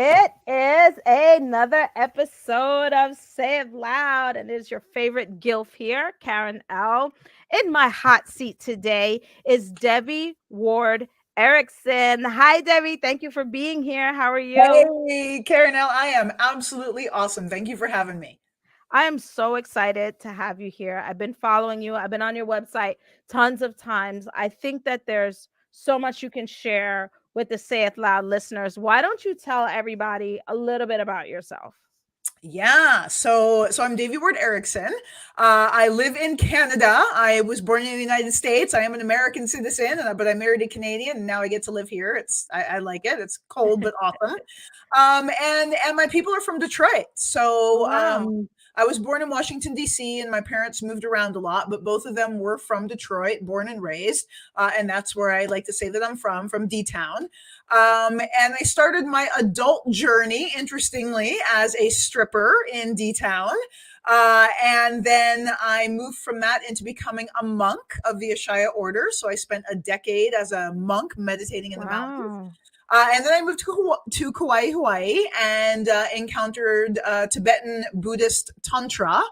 It is another episode of Say It Loud, and it is your favorite GILF here, Karen L. In my hot seat today is Debbie Ward Erickson. Hi, Debbie. Thank you for being here. How are you? Hey, Karen L, I am absolutely awesome. Thank you for having me. I am so excited to have you here. I've been following you, I've been on your website tons of times. I think that there's so much you can share with the Say It Loud listeners. Why don't you tell everybody a little bit about yourself? Yeah, so I'm Davy Ward Erickson. I live in Canada. I was born in the United States. I am an American citizen, but I married a Canadian, and now I get to live here. I like it. It's cold but awesome. And my people are from Detroit. Oh, wow. I was born in Washington D.C. and my parents moved around a lot, but both of them were from Detroit, born and raised, and that's where I like to say that I'm from D Town. And I started my adult journey, interestingly, as a stripper in D Town. And then I moved from that into becoming a monk of the Ashaya order. So I spent a decade as a monk meditating in the mountains. Wow. And then I moved to Kauai, Hawaii, and encountered Tibetan Buddhist Tantra.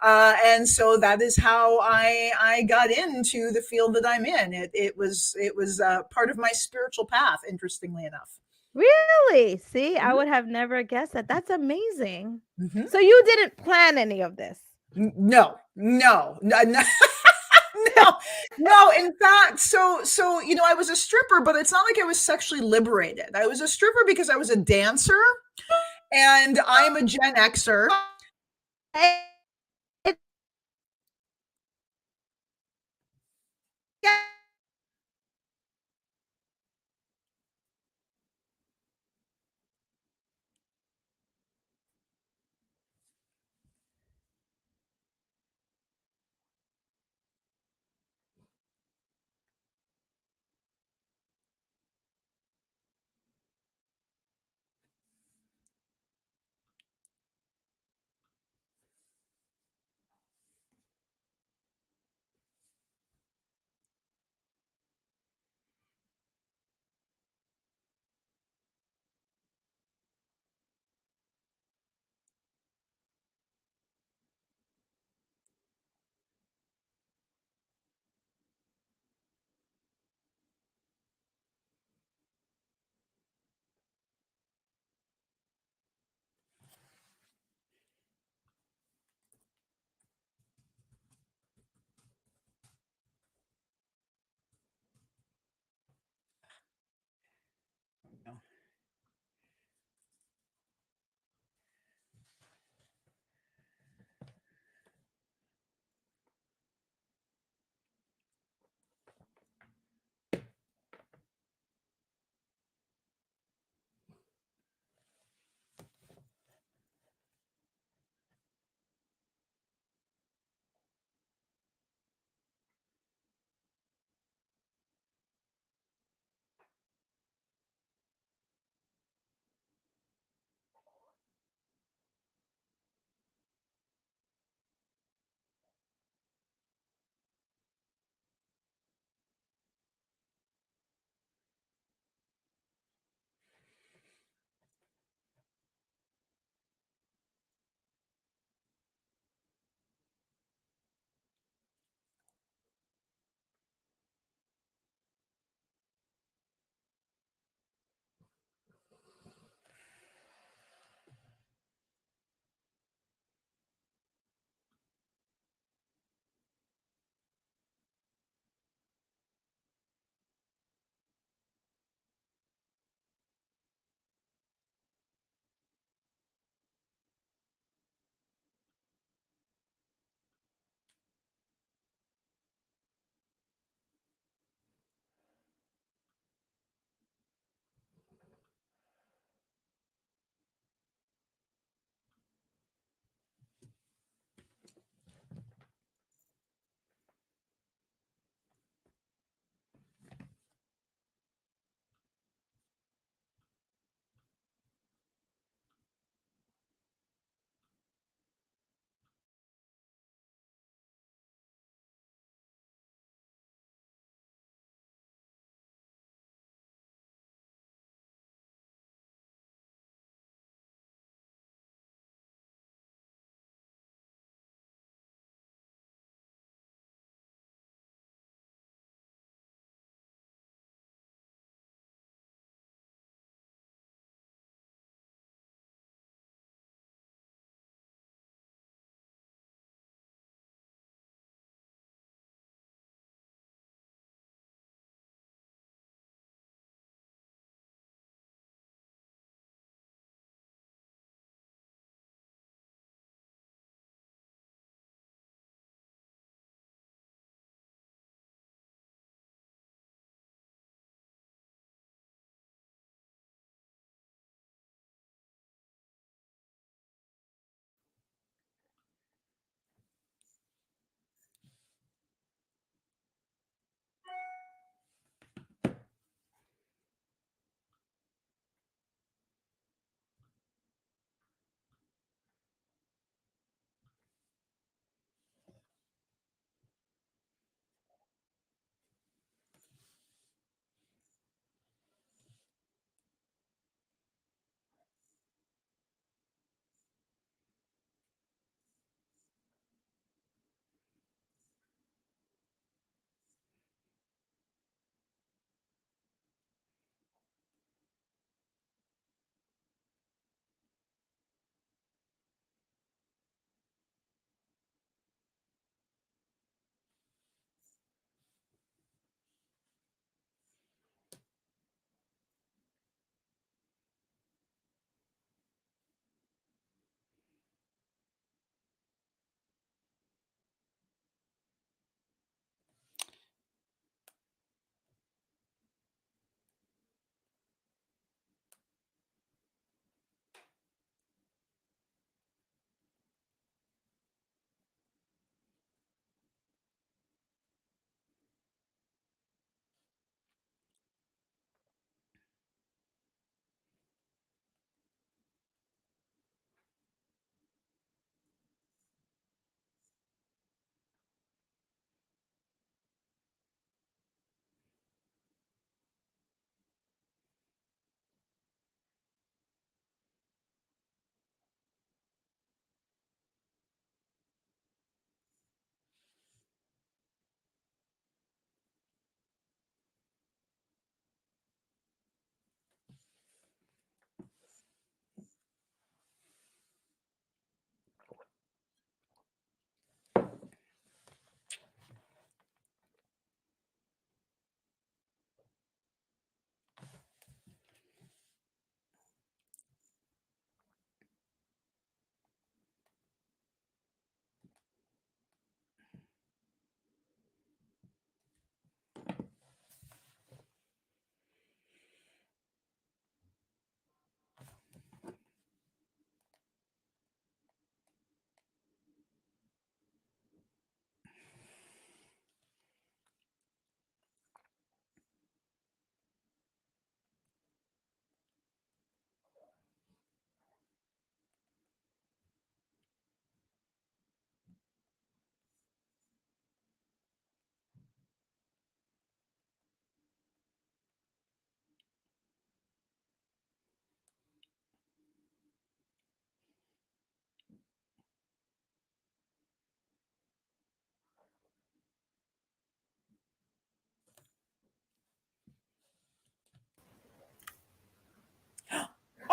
And so that is how I got into the field that I'm in. It was part of my spiritual path, interestingly enough. Really? See, I Mhm. would have never guessed that. That's amazing. Mhm. So you didn't plan any of this? No, no, no, no. No, no. In fact, so I was a stripper, but it's not like I was sexually liberated. I was a stripper because I was a dancer, and I'm a Gen Xer.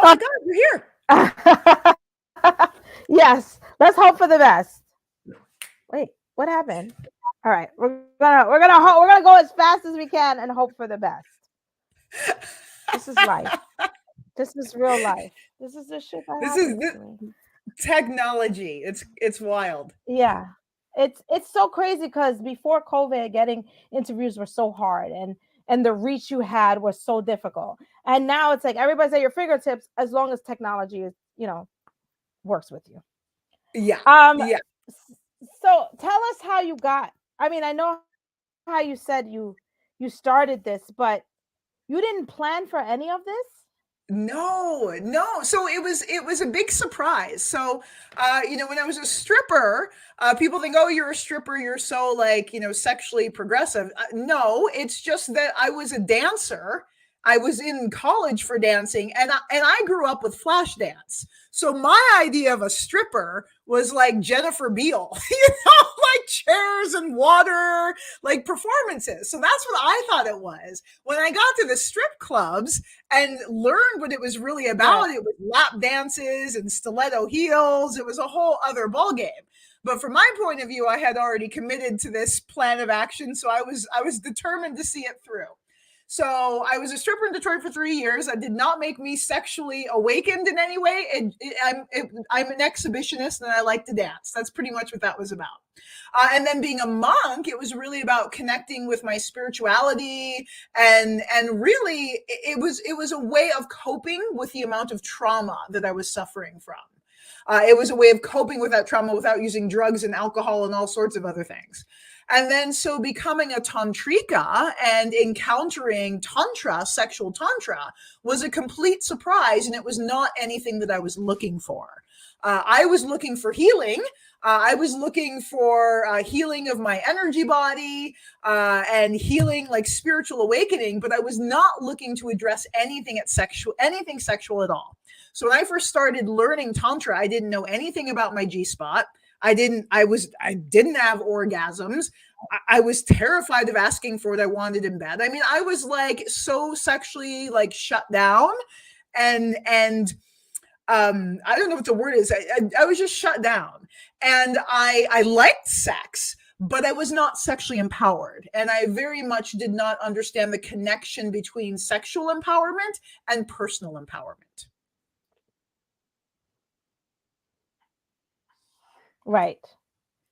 Oh my God, you're here. Yes, let's hope for the best. Wait, what happened? All right, we're gonna go as fast as we can and hope for the best. This is life. This is real life. This is the shit that This is happens to me. technology. It's wild. Yeah. It's so crazy because before COVID, getting interviews were so hard and the reach you had was so difficult. And now it's like everybody's at your fingertips as long as technology is, works with you. Yeah. Um Yeah. so tell us how you got. I mean, I know how you said you started this, but you didn't plan for any of this? No, no. So it was a big surprise. So when I was a stripper, people think, oh, you're a stripper, you're so like sexually progressive. No, it's just that I was a dancer. I was in college for dancing, and I grew up with flash dance. So my idea of a stripper was like Jennifer Beal, like chairs and water, like performances. So that's what I thought it was. When I got to the strip clubs, and learned what it was really about. Right. It was lap dances and stiletto heels. It was a whole other ballgame. But from my point of view, I had already committed to this plan of action, so I was determined to see it through. So I was a stripper in Detroit for 3 years. That did not make me sexually awakened in any way. I'm an exhibitionist and I like to dance. That's pretty much what that was about. And then being a monk, it was really about connecting with my spirituality, and really it was a way of coping with the amount of trauma that I was suffering from. It was a way of coping with that trauma without using drugs and alcohol and all sorts of other things. And then, so becoming a tantrika and encountering tantra, sexual tantra, was a complete surprise. And it was not anything that I was looking for. I was looking for healing. I was looking for healing of my energy body and healing, like spiritual awakening, but I was not looking to address anything sexual at all. So when I first started learning tantra, I didn't know anything about my G spot. I didn't have orgasms. I was terrified of asking for what I wanted in bed. I mean, I was like so sexually like shut down, and I don't know what the word is. I was just shut down, and I liked sex, but I was not sexually empowered, and I very much did not understand the connection between sexual empowerment and personal empowerment. Right.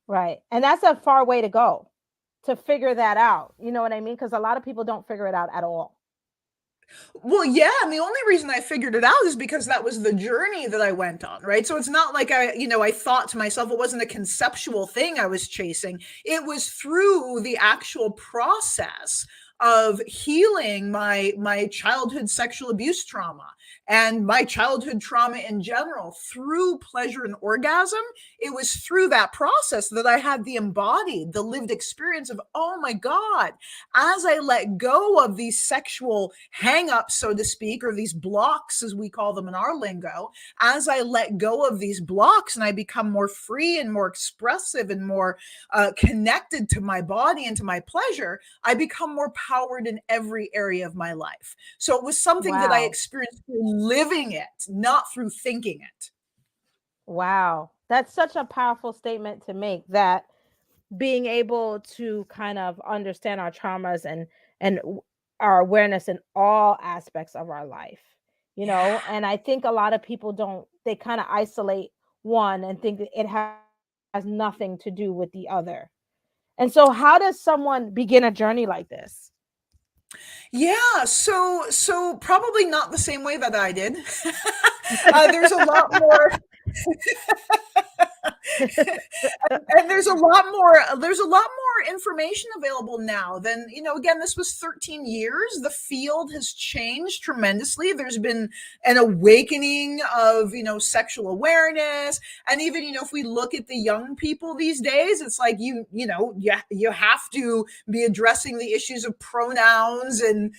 Right. And that's a far way to go to figure that out. You know what I mean? Because a lot of people don't figure it out at all. Well, yeah, and the only reason I figured it out is because that was the journey that I went on, right? So it's not like I thought to myself, it wasn't a conceptual thing I was chasing. It was through the actual process of healing my childhood sexual abuse trauma and my childhood trauma in general through pleasure and orgasm. It was through that process that I had the lived experience of, oh my God, as I let go of these sexual hang-ups, so to speak, or these blocks, as we call them in our lingo, as I let go of these blocks and I become more free and more expressive and more connected to my body and to my pleasure, I become more powered in every area of my life. So it was something that I Wow. experienced through living it, not through thinking it. Wow. That's such a powerful statement to make, that being able to kind of understand our traumas and our awareness in all aspects of our life, Yeah. and I think a lot of people don't, they kind of isolate one and think that it has nothing to do with the other. And so how does someone begin a journey like this? Yeah, so probably not the same way that I did. There's a lot more and there's a lot more information available now than, again, this was 13 years. The field has changed tremendously. There's been an awakening of, sexual awareness. And even, if we look at the young people these days, it's like you have to be addressing the issues of pronouns and,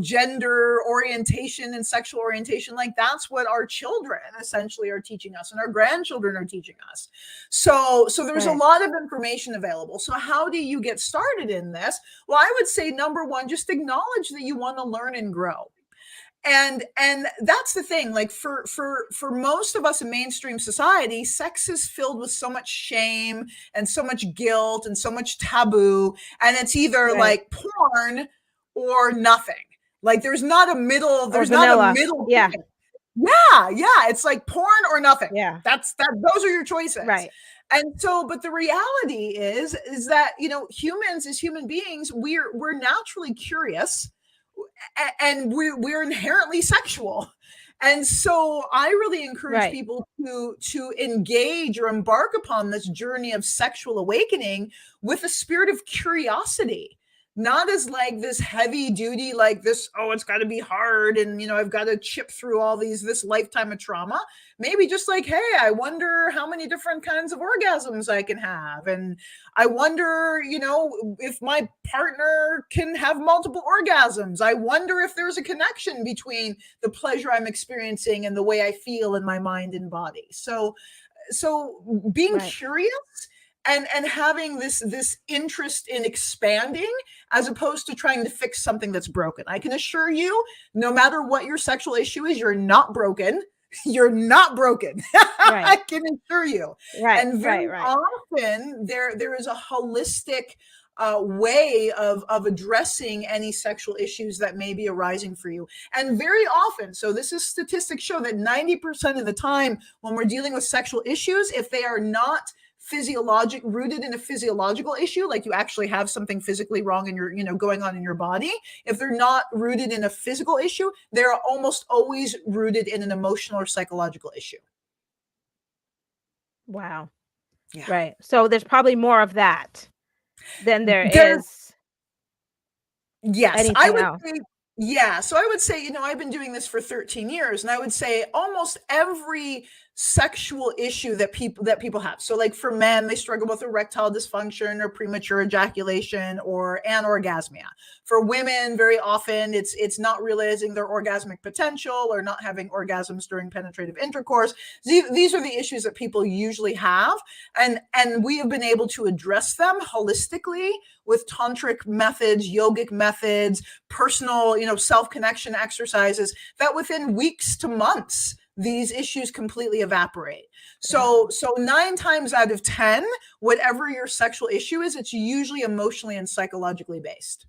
gender orientation and sexual orientation. Like that's what our children essentially are teaching us and our grandchildren are teaching us. So there's a Right. lot of information available. So how do you get started in this? Well, I would say number one, just acknowledge that you want to learn and grow. And that's the thing, like for most of us in mainstream society, sex is filled with so much shame and so much guilt and so much taboo, and it's either Right. like porn or nothing. Like Or there's not a vanilla. middle Yeah. thing. Yeah, it's like porn or nothing. Yeah. Those are your choices. Right. And so, but the reality is that, humans, as human beings, we're naturally curious, and we're inherently sexual. And so I really encourage Right. people to engage or embark upon this journey of sexual awakening with a spirit of curiosity, not as like this heavy duty, like this, oh, it's got to be hard, and I've got to chip through all this lifetime of trauma. Maybe just like, hey, I wonder how many different kinds of orgasms I can have, and I wonder, if my partner can have multiple orgasms. I wonder if there's a connection between the pleasure I'm experiencing and the way I feel in my mind and body. So being Right. curious and having this interest in expanding, as opposed to trying to fix something that's broken. I can assure you, no matter what your sexual issue is, you're not broken. You're not broken. I Right. can assure you. Right. And very Right. Right. often there is a holistic way of addressing any sexual issues that may be arising for you. And very often, so this is statistics show that 90% of the time when we're dealing with sexual issues, if they are not rooted in a physiological issue, like you actually have something physically wrong in your, going on in your body, if they're not rooted in a physical issue, they're almost always rooted in an emotional or psychological issue. Wow. Yeah. Right. So there's probably more of that than there There is Yes, I anything would else. say, yeah. So I would say, I've been doing this for 13 years, and I would say almost every sexual issue that people have. So like for men, they struggle with erectile dysfunction or premature ejaculation or anorgasmia. For women, very often it's not realizing their orgasmic potential or not having orgasms during penetrative intercourse. These are the issues that people usually have, and we have been able to address them holistically with tantric methods, yogic methods, personal, self-connection exercises, that within weeks to months, these issues completely evaporate. Wow. So 9 times out of 10, whatever your sexual issue is, it's usually emotionally and psychologically based.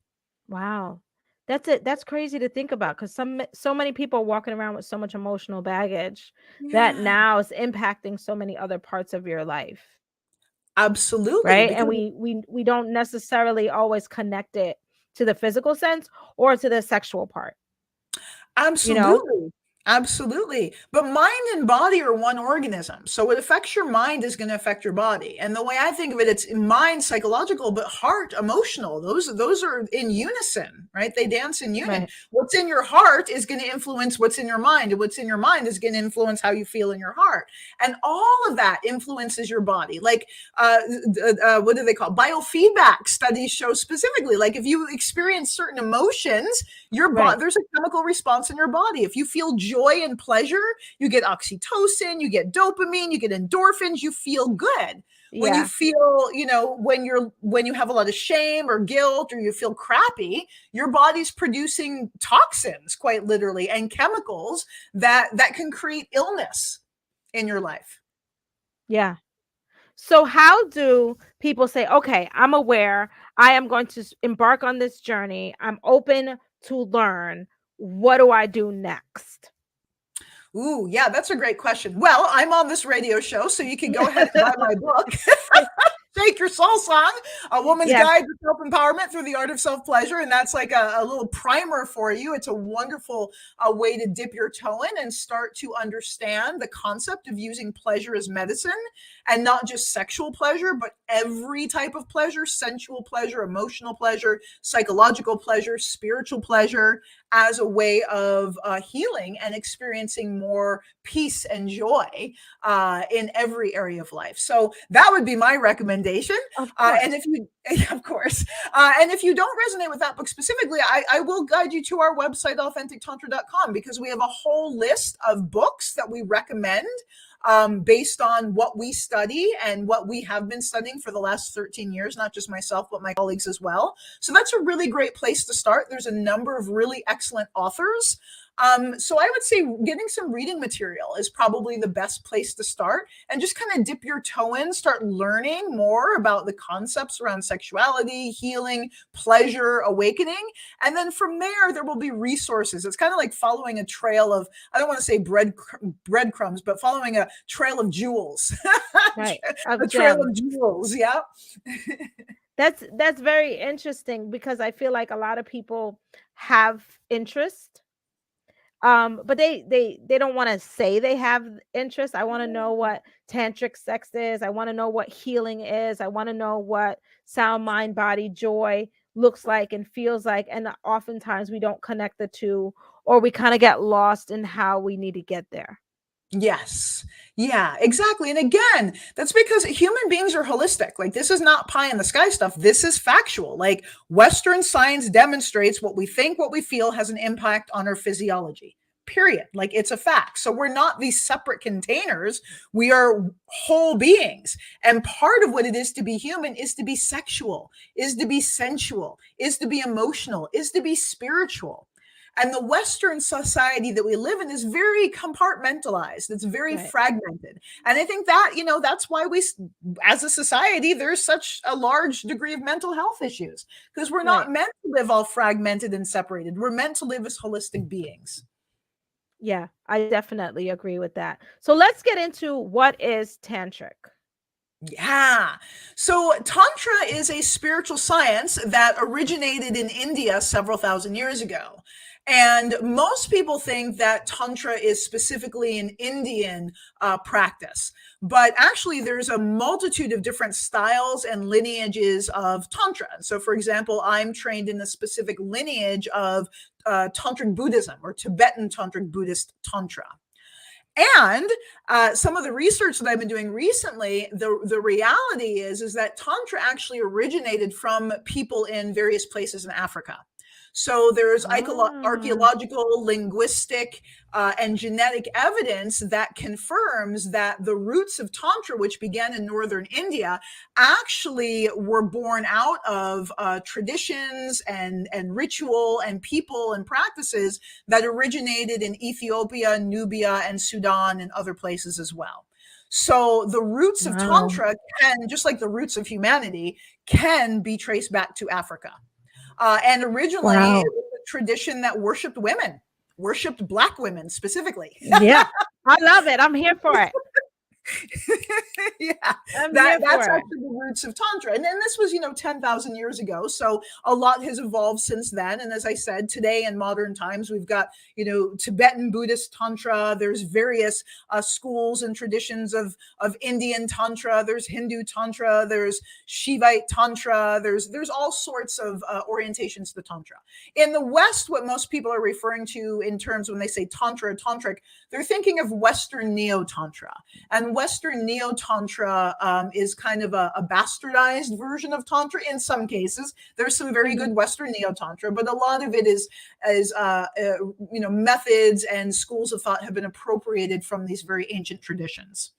Wow. That's it. That's crazy to think about because so many people are walking around with so much emotional baggage that Yeah, now is impacting so many other parts of your life. absolutely. Right? And Because we don't necessarily always connect it to the physical sense or to the sexual part, you know? Absolutely. Absolutely. But mind and body are one organism. So what affects your mind is going to affect your body. And the way I think of it, it's mind psychological, but heart emotional. Those are in unison, right? They dance in union. Right. What's in your heart is going to influence what's in your mind, and what's in your mind is going to influence how you feel in your heart. And all of that influences your body. Like what do they call biofeedback studies show specifically, like if you experience certain emotions, Right. there's a chemical response in your body. If you feel joy and pleasure, you get oxytocin, you get dopamine, you get endorphins, you feel good. When you Yeah. feel, when you have a lot of shame or guilt, or you feel crappy, your body's producing toxins, quite literally, and chemicals that can create illness in your life. Yeah. So how do people say, "Okay, I'm aware. I am going to embark on this journey. I'm open to learn. What do I do next?" Ooh, yeah, that's a great question. Well, I'm on this radio show, so you can go ahead and buy my book. Take Your Soul Song, A Woman's Yes. Guide to Self-Empowerment Through the Art of Self-Pleasure. And that's like a little primer for you. It's a wonderful way to dip your toe in and start to understand the concept of using pleasure as medicine, and not just sexual pleasure, but every type of pleasure: sensual pleasure, emotional pleasure, psychological pleasure, spiritual pleasure, as a way of healing and experiencing more peace and joy in every area of life. So that would be my recommendation. Of And course. if you, of course, and if you don't resonate with that book specifically, I will guide you to our website, authentictantra.com, because we have a whole list of books that we recommend based on what we study and what we have been studying for the last 13 years, not just myself, but my colleagues as well. So that's a really great place to start. There's a number of really excellent authors So I would say getting some reading material is probably the best place to start, and just kind of dip your toe in, start learning more about the concepts around sexuality, healing, pleasure, awakening. And then from there will be resources. It's kind of like following a trail of, I don't want to say breadcrumbs, but following a trail of jewels. Right. Of A trail of gems. jewels. Yeah. That's very interesting because I feel like a lot of people have interest, but they don't want to say they have interest. I want to know what tantric sex is. I want to know what healing is. I want to know what sound, mind, body, joy looks like and feels like. And oftentimes we don't connect the two, or we kind of get lost in how we need to get there. Yes. Yeah, exactly. And again, that's because human beings are holistic. Like, this is not pie in the sky stuff. This is factual. Like, Western science demonstrates what we think, what we feel has an impact on our physiology. Period. Like, it's a fact. So we're not these separate containers. We are whole beings. And part of what it is to be human is to be sexual, is to be sensual, is to be emotional, is to be spiritual. And the Western society that we live in is very compartmentalized. It's very Right. fragmented. And I think that, that's why as a society, there's such a large degree of mental health issues, because we're Right. not meant to live all fragmented and separated. We're meant to live as holistic beings. Yeah, I definitely agree with that. So let's get into what is tantric. Yeah. So Tantra is a spiritual science that originated in India several thousand years ago. And most people think that Tantra is specifically an Indian practice. But actually, there's a multitude of different styles and lineages of Tantra. So, for example, I'm trained in a specific lineage of Tantric Buddhism, or Tibetan Tantric Buddhist Tantra. And some of the research that I've been doing recently, the reality is that Tantra actually originated from people in various places in Africa. So there's Ah, archaeological, linguistic, and genetic evidence that confirms that the roots of Tantra, which began in northern India, actually were born out of traditions and ritual and people and practices that originated in Ethiopia, Nubia, and Sudan, and other places as well. So the roots of wow. Tantra can, just like the roots of humanity, can be traced back to Africa. And originally, it Wow. was a tradition that worshipped women, worshipped Black women specifically. Yeah. I love it. I'm here for it. Yeah, I'm here that's for it. actually the roots of Tantra. And then this was, 10,000 years ago. So a lot has evolved since then. And as I said, today in modern times, we've got, Tibetan Buddhist Tantra. There's various schools and traditions of Indian Tantra. There's Hindu Tantra. There's Shivite Tantra. There's all sorts of orientations to Tantra. In the West, what most people are referring to in terms when they say Tantra or Tantric, they're thinking of Western Neo Tantra. And Western Neo Tantra is kind of a bastardized version of Tantra in some cases. There's some very Mhm. good Western Neo Tantra, but a lot of it is methods and schools of thought have been appropriated from these very ancient traditions.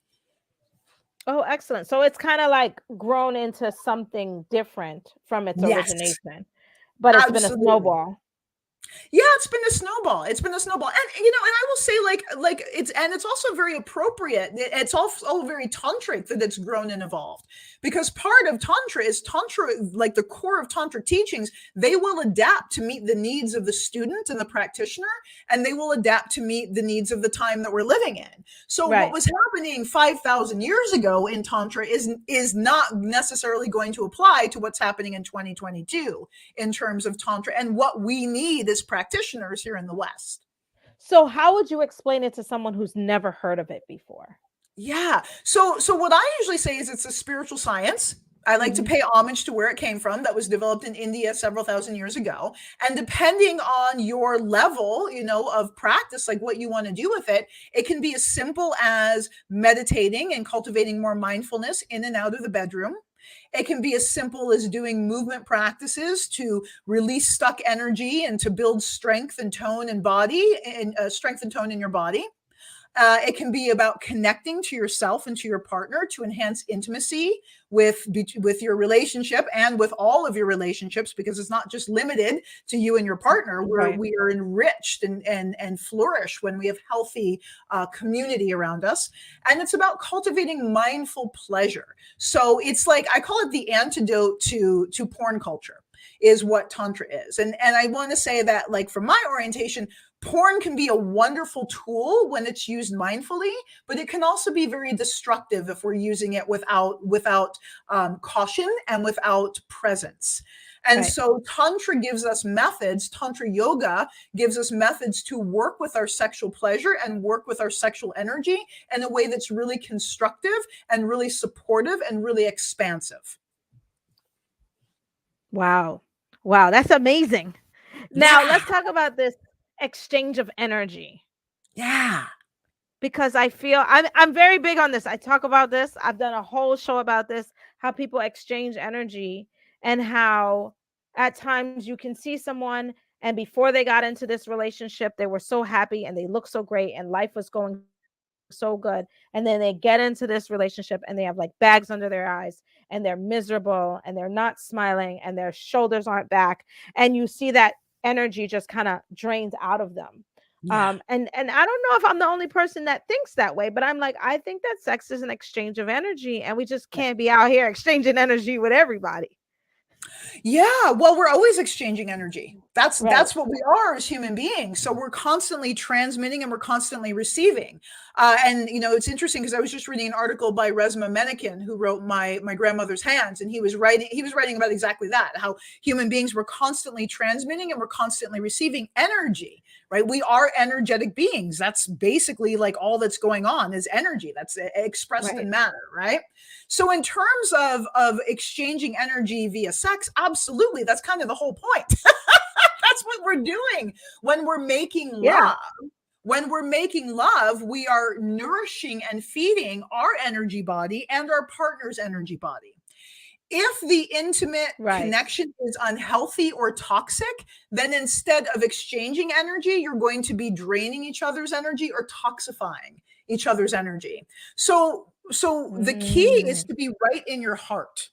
Oh, excellent. So it's kind of like grown into something different from its Yes, origination, but it's been a absolutely. snowball. Yeah, it's been a snowball. It's been a snowball. And I will say, it's also very appropriate. It's all very tantric that it's grown and evolved, because part of tantra, like the core of tantric teachings, they will adapt to meet the needs of the student and the practitioner, and they will adapt to meet the needs of the time that we're living in. So what Right. was happening 5,000 years ago in tantra is not necessarily going to apply to what's happening in 2022 in terms of tantra and what we need as practitioners here in the West. So how would you explain it to someone who's never heard of it before? Yeah. So what I usually say is it's a spiritual science. I like to Mhm. pay homage to where it came from. That was developed in India several thousand years ago. And depending on your level, of practice, like what you want to do with it, it can be as simple as meditating and cultivating more mindfulness in and out of the bedroom. It can be as simple as doing movement practices to release stuck energy and to build strength and tone and body and strength and tone in your body. It can be about connecting to yourself and to your partner to enhance intimacy with your relationship and with all of your relationships, because it's not just limited to you and your partner. Right. We are enriched and flourish when we have healthy community around us. And it's about cultivating mindful pleasure. So it's like, I call it the antidote to porn culture, is what tantra is. And I want to say that, like, from my orientation, porn can be a wonderful tool when it's used mindfully, but it can also be very destructive if we're using it without caution and without presence. And Right. so tantra gives us methods, tantra yoga gives us methods to work with our sexual pleasure and work with our sexual energy in a way that's really constructive and really supportive and really expansive. Wow. Wow, that's amazing. Now, Yeah. let's talk about this exchange of energy, Yeah. because I feel I'm very big on this. I talk about this. I've done a whole show about this, how people exchange energy, and how at times you can see someone, and before they got into this relationship, they were so happy and they looked so great and life was going so good. And then they get into this relationship and they have like bags under their eyes and they're miserable and they're not smiling and their shoulders aren't back. And you see that energy just kind of drains out of them. Yeah. And I don't know if I'm the only person that thinks that way, but I'm like, I think that sex is an exchange of energy, and we just can't be out here exchanging energy with everybody. Yeah, well, we're always exchanging energy. Right. That's what we are as human beings. So we're constantly transmitting and we're constantly receiving. And you know, it's interesting because I was just reading an article by Resma Menikin, who wrote my grandmother's hands, and he was writing about exactly that, how human beings were constantly transmitting and we're constantly receiving energy. Right? We are energetic beings. That's basically like all that's going on is energy. That's expressed Right. in matter. Right? So in terms of exchanging energy via sex, absolutely, that's kind of the whole point. That's what we're doing when we're making Yeah. love. When we're making love, we are nourishing and feeding our energy body and our partner's energy body. If the intimate Right. connection is unhealthy or toxic, then instead of exchanging energy, you're going to be draining each other's energy or toxifying each other's energy. So the key is Mm, to be right in your heart.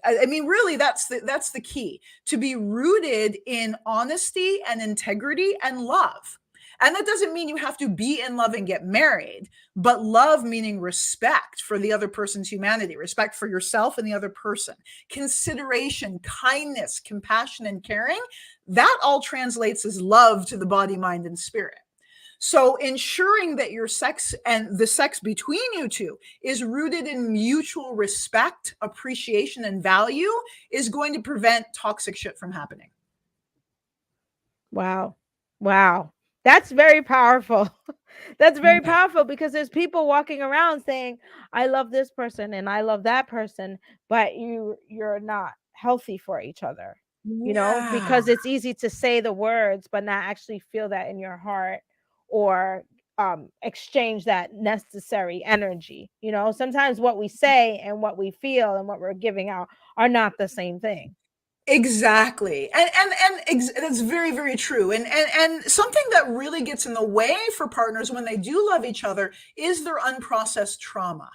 I mean, really, that's the key, to be rooted in honesty and integrity and love. And that doesn't mean you have to be in love and get married, but love meaning respect for the other person's humanity, respect for yourself and the other person, consideration, kindness, compassion, and caring. That all translates as love to the body, mind, and spirit. So ensuring that your sex and the sex between you two is rooted in mutual respect, appreciation, and value is going to prevent toxic shit from happening. wow. Wow. That's very powerful. That's very Yeah. powerful because there's people walking around saying, I love this person and I love that person, but you're not healthy for each other. Yeah. Because it's easy to say the words but not actually feel that in your heart, or exchange that necessary energy. Sometimes what we say and what we feel and what we're giving out are not the same thing. Exactly. That's very, very true. And something that really gets in the way for partners when they do love each other is their unprocessed trauma.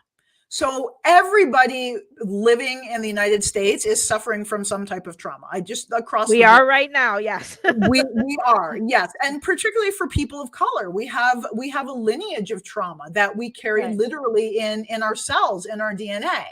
So everybody living in the United States is suffering from some type of trauma. I just across We the are board. right now, yes. We are, yes, and particularly for people of color, we have a lineage of trauma that we carry Right. literally in our cells, in our DNA.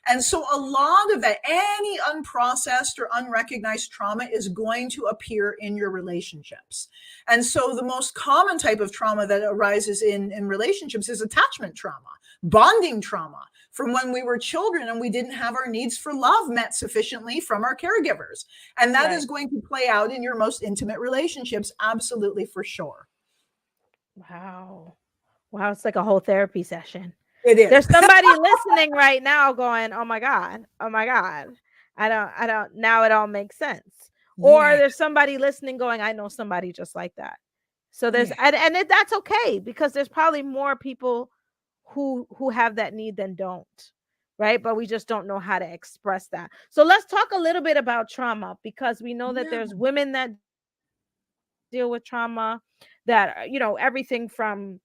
And so a lot of that, any unprocessed or unrecognized trauma is going to appear in your relationships. And so the most common type of trauma that arises in relationships is attachment trauma, bonding trauma from when we were children and we didn't have our needs for love met sufficiently from our caregivers. And that is Right. going to play out in your most intimate relationships, absolutely, for sure. Wow. Wow, it's like a whole therapy session. It is. There's somebody listening right now going, "Oh my god. Oh my god. I don't now it all makes sense." Or Yeah. there's somebody listening going, "I know somebody just like that." So there's Yeah. that's okay, because there's probably more people who have that need than don't. Right? But we just don't know how to express that. So let's talk a little bit about trauma, because we know that Yeah. there's women that deal with trauma, that everything from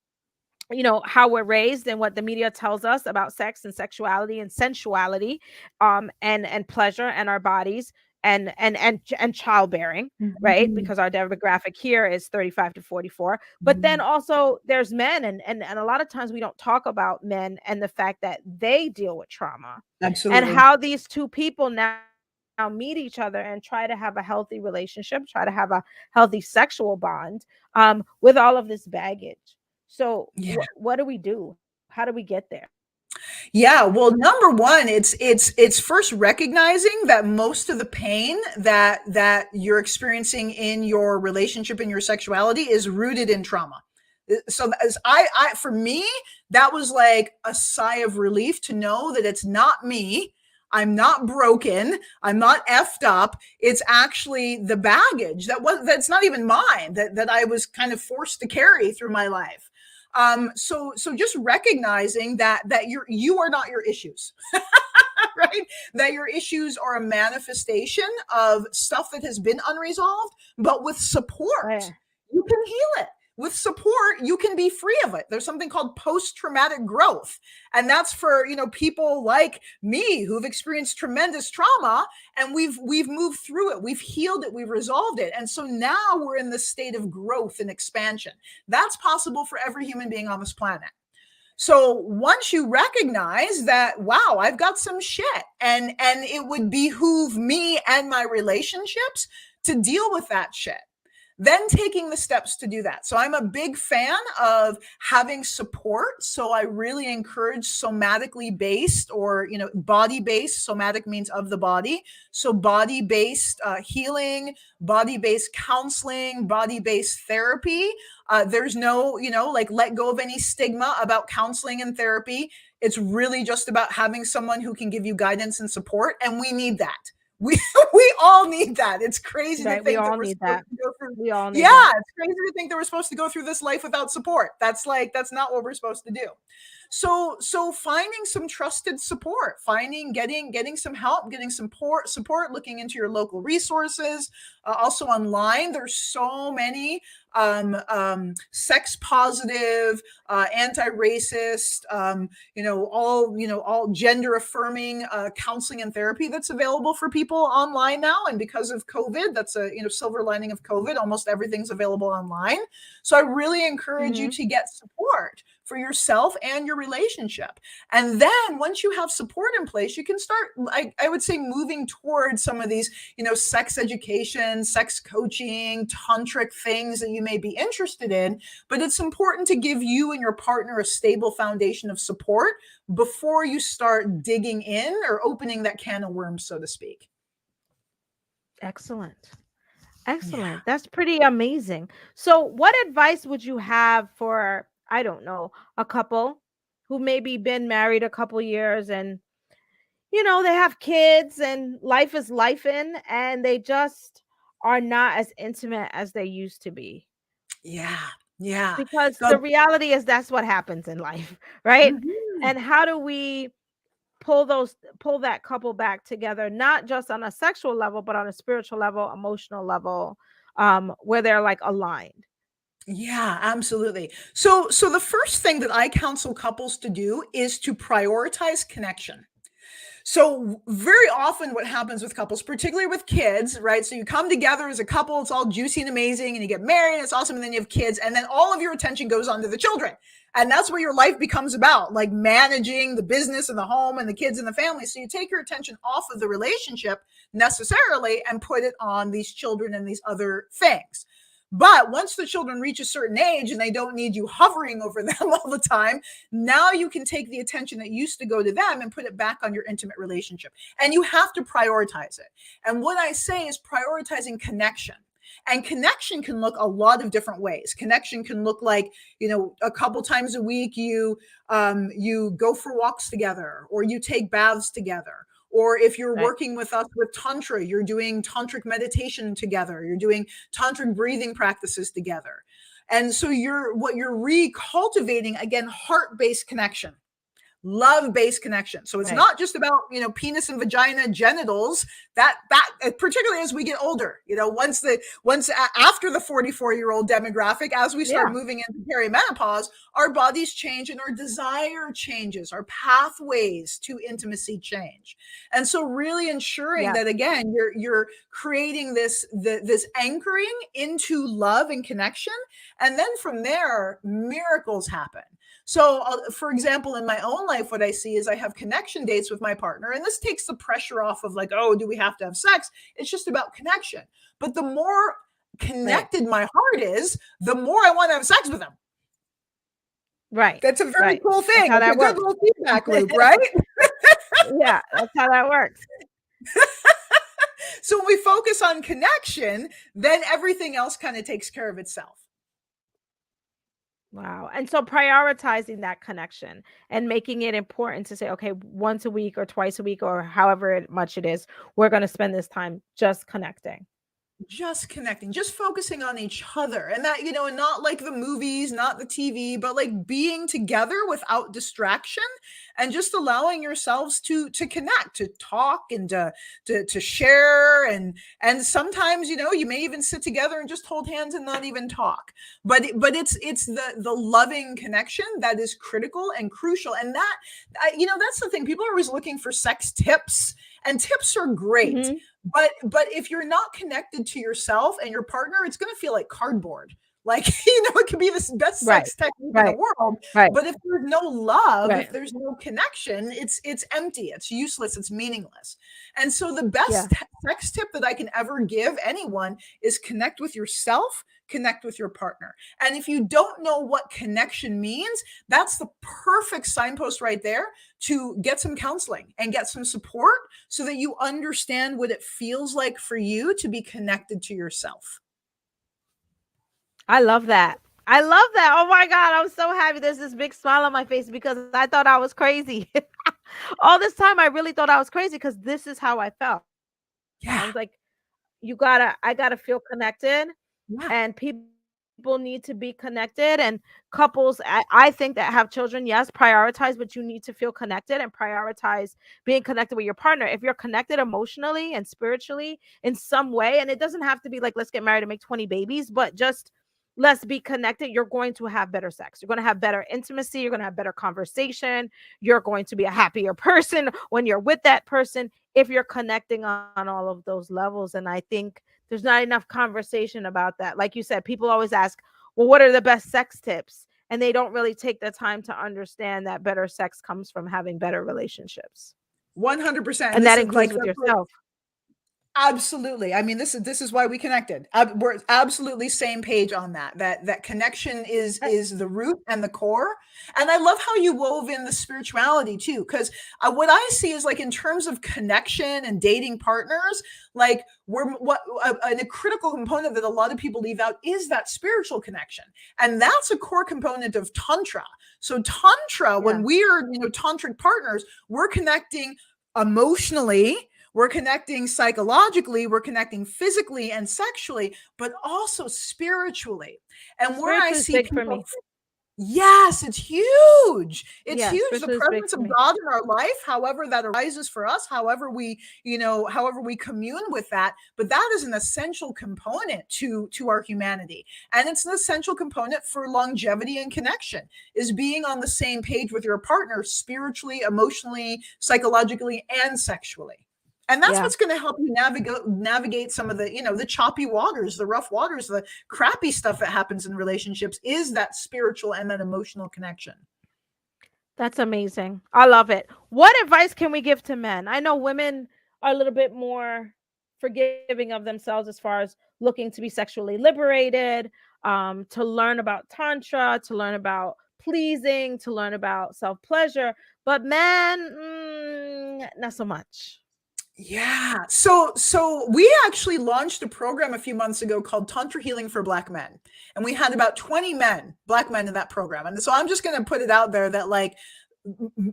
how we're raised and what the media tells us about sex and sexuality and sensuality, and pleasure and our bodies, and childbearing, right? Mhm. Because our demographic here is 35 to 44. But then Mhm. also there's men, and a lot of times we don't talk about men and the fact that they deal with trauma, and Absolutely. how these two people now meet each other and try to have a healthy relationship, try to have a healthy sexual bond, with all of this baggage. So Yeah. what do we do? How do we get there? Yeah, well, number one, it's first recognizing that most of the pain that you're experiencing in your relationship and your sexuality is rooted in trauma. So as I for me, that was like a sigh of relief to know that it's not me. I'm not broken. I'm not effed up. It's actually the baggage that's not even mine, that I was kind of forced to carry through my life. So just recognizing that you are not your issues, right? That your issues are a manifestation of stuff that has been unresolved, but with support, Yeah. you can heal it. With support, you can be free of it. There's something called post-traumatic growth. And that's for, people like me who've experienced tremendous trauma, and we've moved through it. We've healed it, we've resolved it. And so now we're in this state of growth and expansion. That's possible for every human being on this planet. So once you recognize that, wow, I've got some shit, and it would behoove me and my relationships to deal with that shit, then taking the steps to do that. So I'm a big fan of having support. So I really encourage somatically based, or body based. Somatic means of the body. So body based healing, body based counseling, body based therapy. There's no, like, let go of any stigma about counseling and therapy. It's really just about having someone who can give you guidance and support, and we need that. We we all need that. It's crazy to Right. We think that all we're need supposed that. to go through. We all need Yeah, that. it's crazy to think that we're supposed to go through this life without support. That's not what we're supposed to do. So finding some trusted support, getting some help, getting some support, looking into your local resources. Also online, there's so many sex positive, anti-racist, all gender affirming counseling and therapy that's available for people online now. And because of COVID, that's a silver lining of COVID. Almost everything's available online. So I really encourage you Hmm. to get support for yourself and your relationship. And then once you have support in place, you can start, I would say, moving towards some of these, sex education, sex coaching, tantric things that you may be interested in. But it's important to give you and your partner a stable foundation of support before you start digging in or opening that can of worms, so to speak. Excellent. Yeah. Excellent. That's pretty amazing. So, what advice would you have for, I don't know, a couple who maybe been married a couple years, and they have kids and life is life in, and they just are not as intimate as they used to be? Yeah. Yeah. Because So, the reality is that's what happens in life, right? mhm. And how do we pull that couple back together, not just on a sexual level, but on a spiritual level, emotional level, where they're like aligned? Yeah, absolutely. So the first thing that I counsel couples to do is to prioritize connection. So very often what happens with couples, particularly with kids, right? So you come together as a couple, it's all juicy and amazing, and you get married, and it's awesome, and then you have kids, and then all of your attention goes on to the children. And that's what your life becomes about, like managing the business and the home and the kids and the family. So you take your attention off of the relationship necessarily and put it on these children and these other things. But once the children reach a certain age and they don't need you hovering over them all the time, now you can take the attention that used to go to them and put it back on your intimate relationship. And you have to prioritize it. And what I say is prioritizing connection. And connection can look a lot of different ways. Connection can look like, a couple times a week you go for walks together, or you take baths together. Or if you're Right. working with us with Tantra, you're doing tantric meditation together, you're doing tantric breathing practices together. And so you're recultivating, again, heart-based connection, love-based connection. So it's Right. not just about, penis and vagina genitals. That particularly as we get older, after the 44-year-old demographic, as we start Yeah. moving into perimenopause, our bodies change and our desire changes, our pathways to intimacy change. And so really ensuring Yes. that, again, you're creating this anchoring into love and connection, and then from there miracles happen. So, for example, in my own life, what I see is I have connection dates with my partner, and this takes the pressure off of like, oh, do we have to have sex? It's just about connection. But the more Right. connected my heart is, the more I want to have sex with them. Right. That's a very Right. cool That's thing. how It's a that good works. little feedback loop, right? Yeah, that's how that works. So when we focus on connection, then everything else kind of takes care of itself. Wow. And so prioritizing that connection and making it important to say, okay, once a week or twice a week or however much it is, we're going to spend this time just connecting. Just connecting, just focusing on each other, and that, and not like the movies, not the TV, but like being together without distraction, and just allowing yourselves to connect, to talk, and to share, and sometimes, you may even sit together and just hold hands and not even talk. But it's the loving connection that is critical and crucial. And that's the thing, people are always looking for sex tips, and tips are great. Hmm. But if you're not connected to yourself and your partner, it's going to feel like cardboard. Like, it can be the best Right. sex technique in the Right. world, Right. but if there's no love, Right. if there's no connection, it's empty, it's useless, it's meaningless. And so the Yeah. best sex tip that I can ever give anyone is connect with yourself, connect with your partner. And if you don't know what connection means, that's the perfect signpost right there to get some counseling and get some support so that you understand what it feels like for you to be connected to yourself. I love that. I love that. Oh my God. I'm so happy. There's this big smile on my face because I thought I was crazy. All this time, I really thought I was crazy because this is how I felt. I Yeah. was like, I gotta feel connected, Yeah. and people need to be connected. And couples, I think that have children, yes, prioritize, but you need to feel connected and prioritize being connected with your partner. If you're connected emotionally and spiritually in some way, and it doesn't have to be like, let's get married and make 20 babies, but just let's be connected, you're going to have better sex. You're going to have better intimacy. You're going to have better conversation. You're going to be a happier person when you're with that person if you're connecting on all of those levels. And I think there's not enough conversation about that. Like you said, people always ask, well, what are the best sex tips? And they don't really take the time to understand that better sex comes from having better relationships. 100%. And And this that is like, includes with yourself. absolutely. I mean, this is why we connected. We're absolutely same page on that. That connection is the root and the core. And I love how you wove in the spirituality too, because what I see is like in terms of connection and dating partners, like a critical component that a lot of people leave out is that spiritual connection, and that's a core component of tantra. So tantra, Yeah. when we are tantric partners, we're connecting emotionally, we're connecting psychologically, we're connecting physically and sexually, but also spiritually. And where I Spiritual is see big for people, me. yes, it's huge. It's Yeah, huge. The spiritual is big presence for of me. God in our life, however that arises for us, however we commune with that, but that is an essential component to our humanity. And it's an essential component for longevity and connection, is being on the same page with your partner spiritually, emotionally, psychologically, and sexually. And that's Yeah. what's going to help you navigate some of the choppy waters, the rough waters, the crappy stuff that happens in relationships, is that spiritual and that emotional connection. That's amazing. I love it. What advice can we give to men? I know women are a little bit more forgiving of themselves as far as looking to be sexually liberated, to learn about tantra, to learn about pleasing, to learn about self pleasure. But men, not so much. Yeah. So we actually launched a program a few months ago called Tantra Healing for Black Men. And we had about 20 black men in that program. And so I'm just going to put it out there that like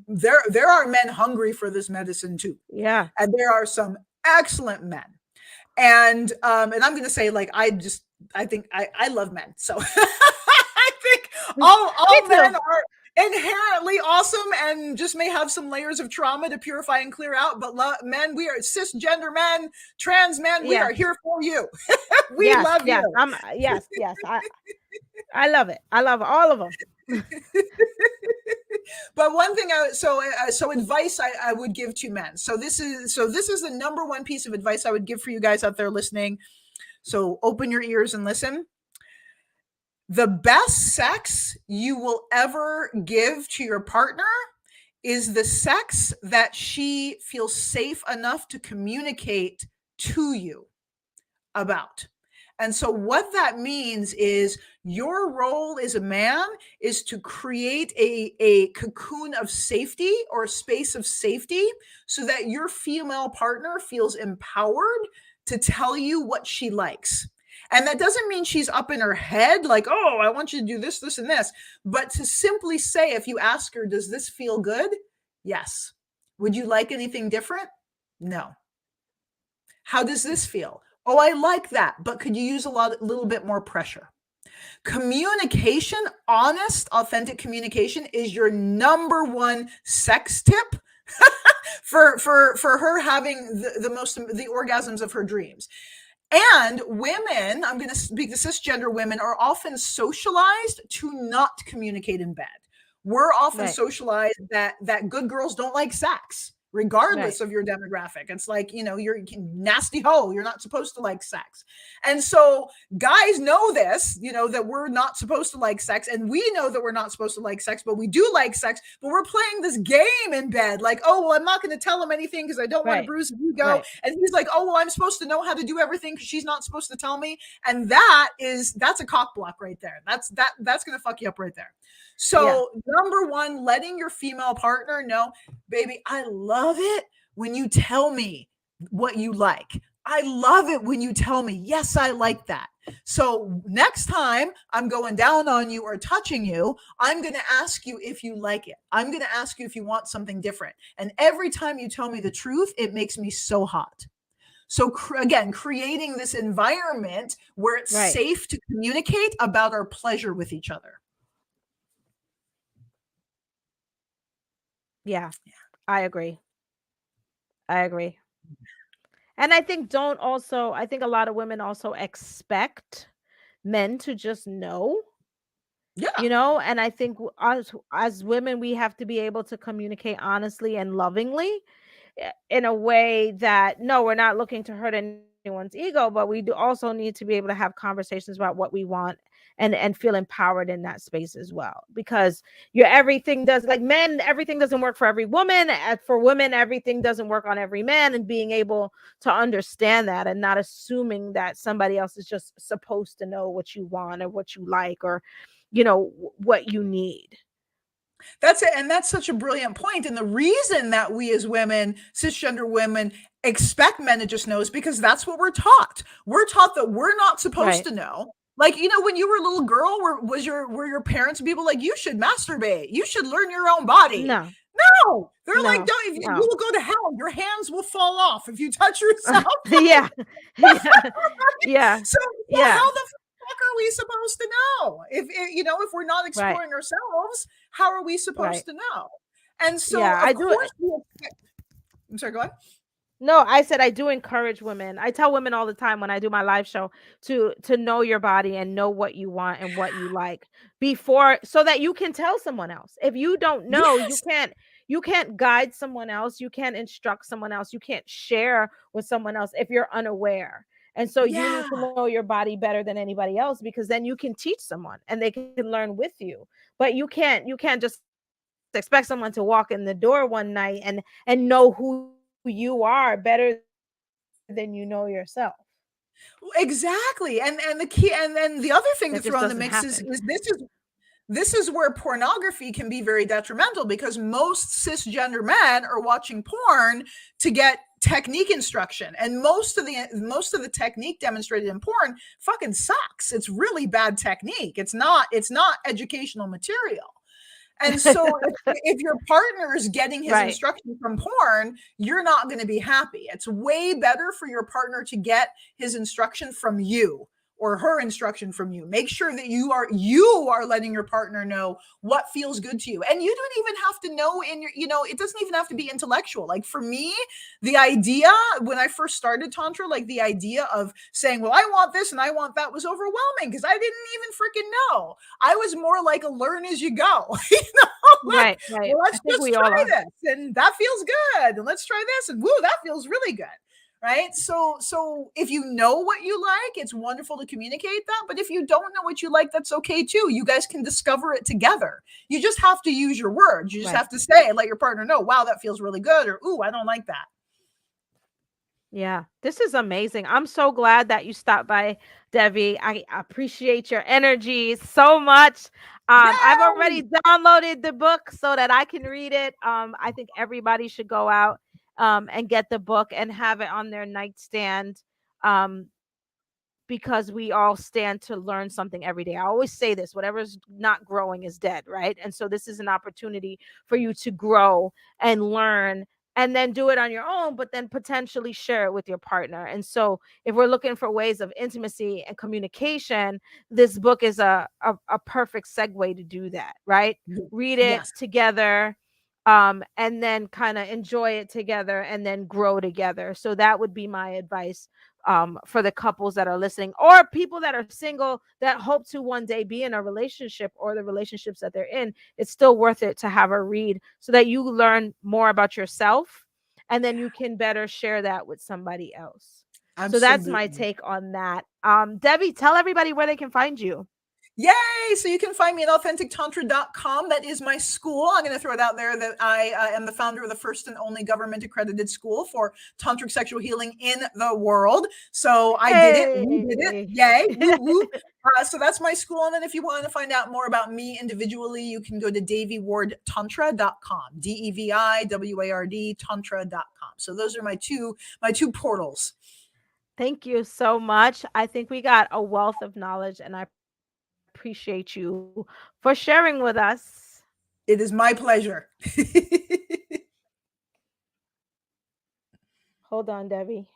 there are men hungry for this medicine too. Yeah. And there are some excellent men. And I'm going to say like I think I love men. So I think Me all men too. are inherently awesome and just may have some layers of trauma to purify and clear out. But men, we are cisgender men, trans men, we are Yes. here for you. We Yes. love Yes. you. Yes. Yes. I love it. I love all of them. But one thing so advice I would give to men. So this is the number one piece of advice I would give for you guys out there listening. So open your ears and listen. The best sex you will ever give to your partner is the sex that she feels safe enough to communicate to you about. And so, what that means is your role as a man is to create a cocoon of safety or a space of safety so that your female partner feels empowered to tell you what she likes. And that doesn't mean she's up in her head, like, oh, I want you to do this, this, and this. But to simply say, if you ask her, does this feel good? Yes. Would you like anything different? No. How does this feel? Oh, I like that, but could you use little bit more pressure? Communication, honest, authentic communication is your number one sex tip for her having the orgasms of her dreams. And women, I'm going to speak to cisgender women, are often socialized to not communicate in bed. We're often Right. socialized that good girls don't like sex, regardless Right. of your demographic. It's like, you're a nasty hoe. You're not supposed to like sex. And so guys know this, that we're not supposed to like sex. And we know that we're not supposed to like sex, but we do like sex. But we're playing this game in bed. Like, oh, well, I'm not going to tell him anything because I don't want to Right. bruise his ego. Right. And he's like, oh, well, I'm supposed to know how to do everything because she's not supposed to tell me. And that's a cock block right there. That's going to fuck you up right there. Yeah. So number one, letting your female partner know, baby, I love it when you tell me what you like. I love it when you tell me, yes, I like that. So next time I'm going down on you or touching you, I'm going to ask you if you like it. I'm going to ask you if you want something different. And every time you tell me the truth, it makes me so hot. So again, creating this environment where it's Right. safe to communicate about our pleasure with each other. Yeah. I agree. I agree. And I think a lot of women also expect men to just know, Yeah. and I think us as women, we have to be able to communicate honestly and lovingly, in a way that, no, we're not looking to hurt anyone's ego, but we do also need to be able to have conversations about what we want, and feel empowered in that space as well, because your everything does, like, men, everything doesn't work for every woman. For women, everything doesn't work on every man, and being able to understand that and not assuming that somebody else is just supposed to know what you want or what you like, or what you need. That's it. And that's such a brilliant point. And the reason that we as women, cisgender women, expect men to just know is because that's what we're taught. We're taught that we're not supposed Right. to know. Like, when you were a little girl, were your parents people like, you should masturbate, you should learn your own body? No. No, they're like, No. don't, if you No. will go to hell. Your hands will fall off if you touch yourself. Yeah. Yeah. Yeah. So, Yeah. how the fuck are we supposed to know if we're not Right. exploring ourselves? How are we supposed Right. to know? And so, Yeah, I of do. course, I'm sorry. Go ahead. No, I said I do encourage women. I tell women all the time when I do my live show to know your body and know what you want and what you like before, so that you can tell someone else. If you don't know, Yes, you can't guide someone else, you can't instruct someone else, you can't share with someone else if you're unaware. And so you need yeah, to know your body better than anybody else, because then you can teach someone and they can learn with you. But you can't just expect someone to walk in the door one night and know who you are better than you know yourself. exactly. And the key, and then the other That thing just to throw in doesn't the mix happen. is this is where pornography can be very detrimental, because most cisgender men are watching porn to get technique instruction, and most of the technique demonstrated in porn fucking sucks. It's really bad technique. It's not educational material. And so if your partner is getting his Right. instruction from porn, you're not going to be happy. It's way better for your partner to get his instruction from you, or her instruction from you. Make sure that you are letting your partner know what feels good to you. And you don't even have to know in your, it doesn't even have to be intellectual. Like for me, the idea when I first started Tantra, like the idea of saying, well, I want this and I want that was overwhelming because I didn't even freaking know. I was more like a learn as you go. Like, Right, right. well, I let's think just we all are. try this. And that feels good. And let's try this. And woo, that feels really good. Right. So if you know what you like, it's wonderful to communicate that. But if you don't know what you like, that's okay too. You guys can discover it together. You just have to use your words. You just Right. have to say, let your partner know, wow, that feels really good. Or, ooh, I don't like that. Yeah, this is amazing. I'm so glad that you stopped by, Devi. I appreciate your energy so much. I've Yay! already downloaded the book so that I can read it. I think everybody should go out and get the book and have it on their nightstand. Because we all stand to learn something every day. I always say this, whatever's not growing is dead, right? And so this is an opportunity for you to grow and learn and then do it on your own, but then potentially share it with your partner. And so if we're looking for ways of intimacy and communication, this book is a perfect segue to do that, right? Read it Yes, together, and then kind of enjoy it together and then grow together. So that would be my advice for the couples that are listening, or people that are single that hope to one day be in a relationship, or the relationships that they're in. It's still worth it to have a read so that you learn more about yourself and then you can better share that with somebody else. So that's my absolutely. take on that. Debbie, tell everybody where they can find you. Yay! So you can find me at authentictantra.com. That is my school. I'm going to throw it out there that I am the founder of the first and only government accredited school for tantric sexual healing in the world. So I did it. We did it. Hey. Yay! Woo woo. So that's my school. And then if you want to find out more about me individually, you can go to deviwardtantra.com. DEVIWARD tantra.com. So those are my two portals. Thank you so much. I think we got a wealth of knowledge, and I appreciate you for sharing with us. It is my pleasure. Hold on, Debbie.